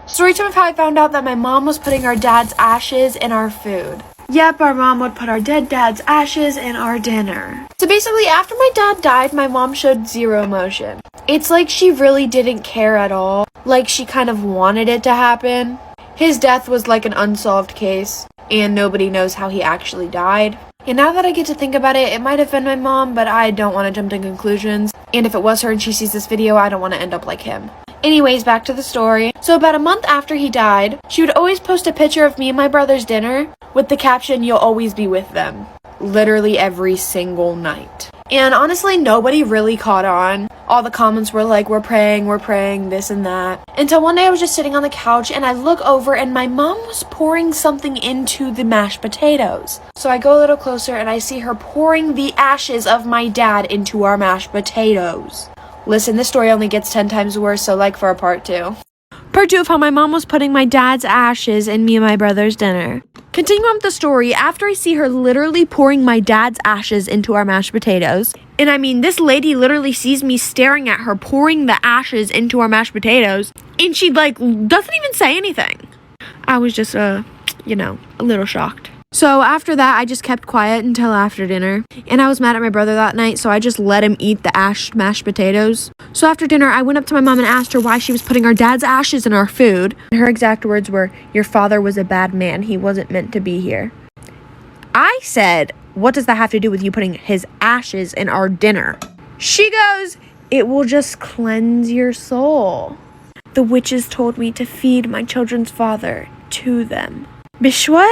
Storytime of how I found out that my mom was putting our dad's ashes in our food. Yep, our mom would put our dead dad's ashes in our dinner. So basically, after my dad died, my mom showed zero emotion. It's like she really didn't care at all. Like she kind of wanted it to happen. His death was like an unsolved case, and nobody knows how he actually died. And now that I get to think about it, it might have been my mom, but I don't want to jump to conclusions. And if it was her and she sees this video, I don't want to end up like him. Anyways, back to the story. So about a month after he died, she would always post a picture of me and my brother's dinner with the caption, "You'll always be with them." Literally every single night. And honestly, nobody really caught on. All the comments were like, we're praying, this and that. Until one day I was just sitting on the couch and I look over and my mom was pouring something into the mashed potatoes. So I go a little closer and I see her pouring the ashes of my dad into our mashed potatoes. Listen, this story only gets 10 times worse, so like for a part 2. Part 2 of how my mom was putting my dad's ashes in me and my brother's dinner. Continuing on with the story, after I see her literally pouring my dad's ashes into our mashed potatoes, and I mean, this lady literally sees me staring at her pouring the ashes into our mashed potatoes, and she like doesn't even say anything. I was just, a little shocked. So after that, I just kept quiet until after dinner. And I was mad at my brother that night, so I just let him eat the mashed potatoes. So after dinner, I went up to my mom and asked her why she was putting our dad's ashes in our food. And her exact words were, "Your father was a bad man. He wasn't meant to be here." I said, "What does that have to do with you putting his ashes in our dinner?" She goes, "It will just cleanse your soul. The witches told me to feed my children's father to them." Bishwe?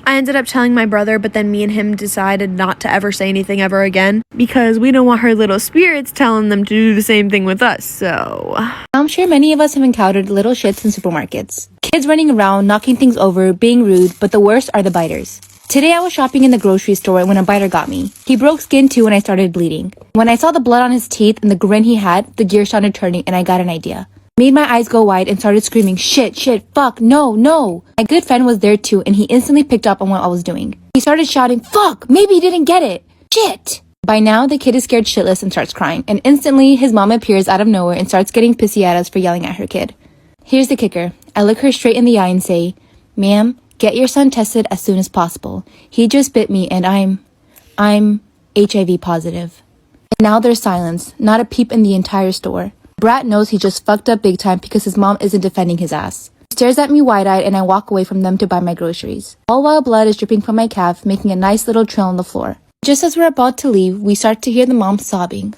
I ended up telling my brother, but then me and him decided not to ever say anything ever again because we don't want her little spirits telling them to do the same thing with us, so. I'm sure many of us have encountered little shits in supermarkets. Kids running around, knocking things over, being rude, but the worst are the biters. Today I was shopping in the grocery store when a biter got me. He broke skin too and I started bleeding. When I saw the blood on his teeth and the grin he had, the gears started turning and I got an idea. Made my eyes go wide and started screaming, shit, fuck, no. My good friend was there too and he instantly picked up on what I was doing. He started shouting, fuck, maybe he didn't get it. Shit. By now, the kid is scared shitless and starts crying. And instantly, his mom appears out of nowhere and starts getting pissy at us for yelling at her kid. Here's the kicker. I look her straight in the eye and say, "Ma'am, get your son tested as soon as possible. He just bit me and I'm HIV positive." And now there's silence, not a peep in the entire store. Brat knows he just fucked up big time because his mom isn't defending his ass. He stares at me wide-eyed and I walk away from them to buy my groceries. All while blood is dripping from my calf, making a nice little trail on the floor. Just as we're about to leave, we start to hear the mom sobbing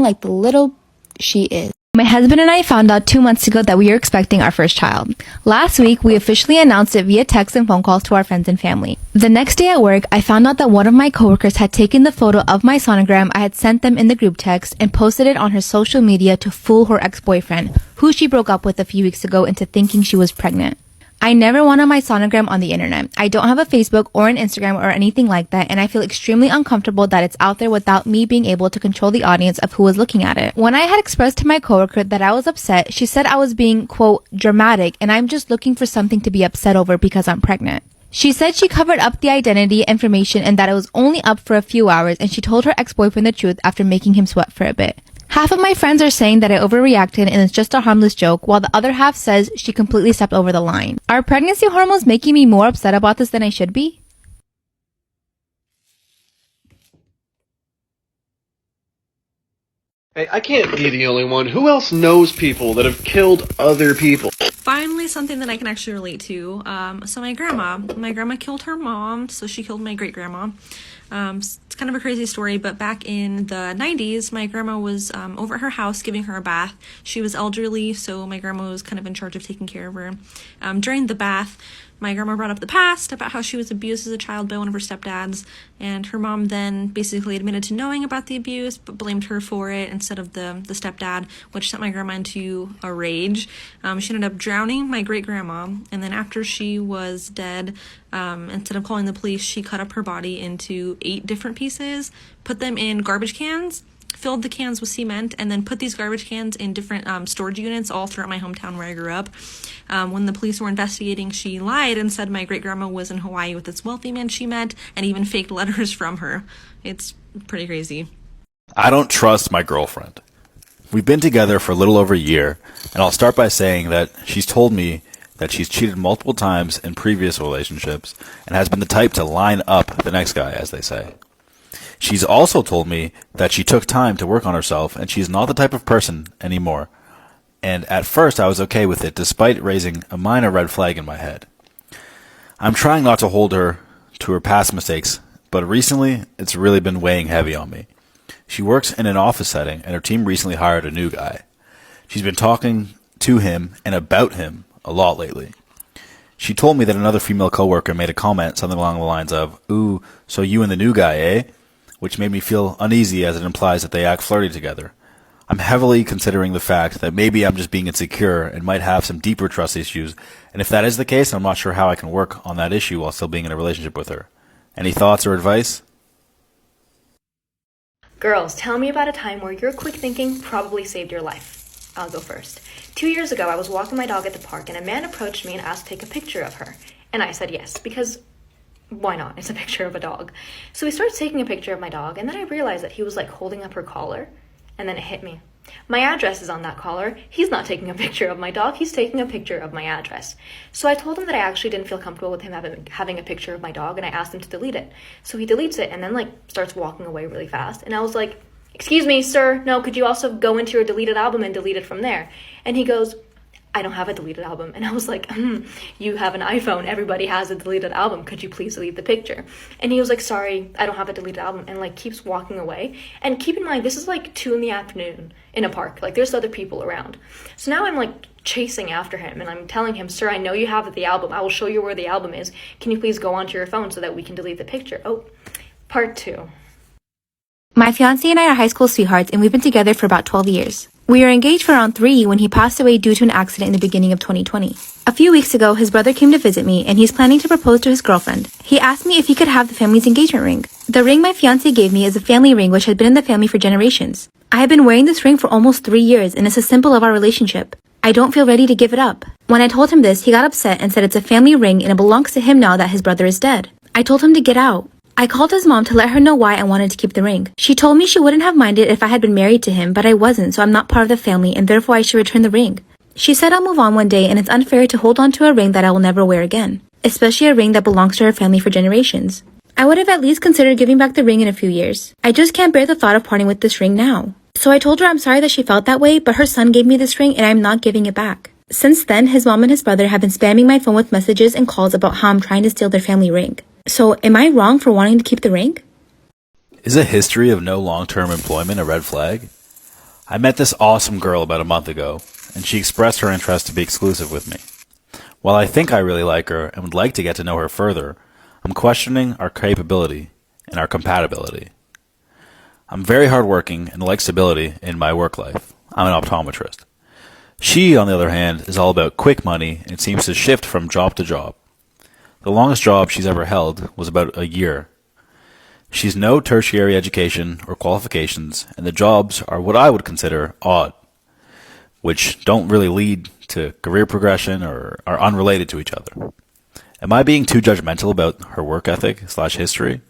like the little she is. My husband and I found out 2 months ago that we are expecting our first child. Last week, we officially announced it via text and phone calls to our friends and family. The next day at work, I found out that one of my coworkers had taken the photo of my sonogram I had sent them in the group text and posted it on her social media to fool her ex-boyfriend, who she broke up with a few weeks ago, into thinking she was pregnant. I never wanted my sonogram on the internet. I don't have a Facebook or an Instagram or anything like that, and I feel extremely uncomfortable that it's out there without me being able to control the audience of who was looking at it. When I had expressed to my coworker that I was upset, she said I was being, quote, dramatic, and I'm just looking for something to be upset over because I'm pregnant. She said she covered up the identity information and that it was only up for a few hours, and she told her ex-boyfriend the truth after making him sweat for a bit. Half of my friends are saying that I overreacted and it's just a harmless joke, while the other half says she completely stepped over the line. Are pregnancy hormones making me more upset about this than I should be? Hey, I can't be the only one. Who else knows people that have killed other people? Finally, something that I can actually relate to. So my grandma killed her mom, so she killed my great-grandma. It's kind of a crazy story, but back in the 90s, my grandma was over at her house giving her a bath. She was elderly, so my grandma was kind of in charge of taking care of her. During the bath, my grandma brought up the past about how she was abused as a child by one of her stepdads, and her mom then basically admitted to knowing about the abuse, but blamed her for it instead of the stepdad, which sent my grandma into a rage. She ended up drowning my great-grandma, and then after she was dead, instead of calling the police, she cut up her body into 8 different pieces, put them in garbage cans, filled the cans with cement, and then put these garbage cans in different storage units all throughout my hometown where I grew up. When the police were investigating, she lied and said my great-grandma was in Hawaii with this wealthy man she met and even faked letters from her. It's pretty crazy. I don't trust my girlfriend. We've been together for a little over a year, and I'll start by saying that she's told me that she's cheated multiple times in previous relationships and has been the type to line up the next guy, as they say. She's also told me that she took time to work on herself and she's not the type of person anymore. And at first I was okay with it, despite raising a minor red flag in my head. I'm trying not to hold her to her past mistakes, but recently it's really been weighing heavy on me. She works in an office setting and her team recently hired a new guy. She's been talking to him and about him a lot lately. She told me that another female coworker made a comment something along the lines of, "Ooh, so you and the new guy, eh?" Which made me feel uneasy as it implies that they act flirty together. I'm heavily considering the fact that maybe I'm just being insecure and might have some deeper trust issues, and if that is the case, I'm not sure how I can work on that issue while still being in a relationship with her. Any thoughts or advice? Girls, tell me about a time where your quick thinking probably saved your life. I'll go first. 2 years ago, I was walking my dog at the park and a man approached me and asked to take a picture of her. And I said yes, because why not? It's a picture of a dog. So he starts taking a picture of my dog, and then I realized that he was like holding up her collar, and then it hit me. My address is on that collar. He's not taking a picture of my dog, he's taking a picture of my address. So I told him that I actually didn't feel comfortable with him having a picture of my dog, and I asked him to delete it. So he deletes it and then like starts walking away really fast. And I was like, "Excuse me, sir, no, could you also go into your deleted album and delete it from there?" And he goes, "I don't have a deleted album." And I was like, "You have an iPhone. Everybody has a deleted album. Could you please delete the picture?" And he was like, "Sorry, I don't have a deleted album," and like keeps walking away. And keep in mind, this is like 2 PM in a park. Like there's other people around. So now I'm like chasing after him and I'm telling him, "Sir, I know you have the album. I will show you where the album is. Can you please go onto your phone so that we can delete the picture?" Oh, part 2. My fiancé and I are high school sweethearts, and we've been together for about 12 years. We were engaged for around 3 when he passed away due to an accident in the beginning of 2020. A few weeks ago, his brother came to visit me, and he's planning to propose to his girlfriend. He asked me if he could have the family's engagement ring. The ring my fiancé gave me is a family ring which had been in the family for generations. I have been wearing this ring for almost 3 years, and it's a symbol of our relationship. I don't feel ready to give it up. When I told him this, he got upset and said it's a family ring and it belongs to him now that his brother is dead. I told him to get out. I called his mom to let her know why I wanted to keep the ring. She told me she wouldn't have minded if I had been married to him, but I wasn't, so I'm not part of the family, and therefore I should return the ring. She said I'll move on one day, and it's unfair to hold on to a ring that I will never wear again, especially a ring that belongs to her family for generations. I would have at least considered giving back the ring in a few years. I just can't bear the thought of parting with this ring now. So I told her I'm sorry that she felt that way, but her son gave me this ring and I'm not giving it back. Since then, his mom and his brother have been spamming my phone with messages and calls about how I'm trying to steal their family ring. So, am I wrong for wanting to keep the ring? Is a history of no long-term employment a red flag? I met this awesome girl about a month ago, and she expressed her interest to be exclusive with me. While I think I really like her and would like to get to know her further, I'm questioning our capability and our compatibility. I'm very hardworking and like stability in my work life. I'm an optometrist. She, on the other hand, is all about quick money and seems to shift from job to job. The longest job she's ever held was about a year. She's no tertiary education or qualifications, and the jobs are what I would consider odd, which don't really lead to career progression or are unrelated to each other. Am I being too judgmental about her work ethic / history?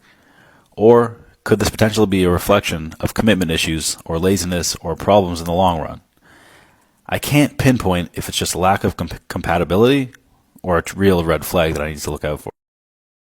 Or could this potentially be a reflection of commitment issues or laziness or problems in the long run? I can't pinpoint if it's just a lack of compatibility or a real red flag that I need to look out for.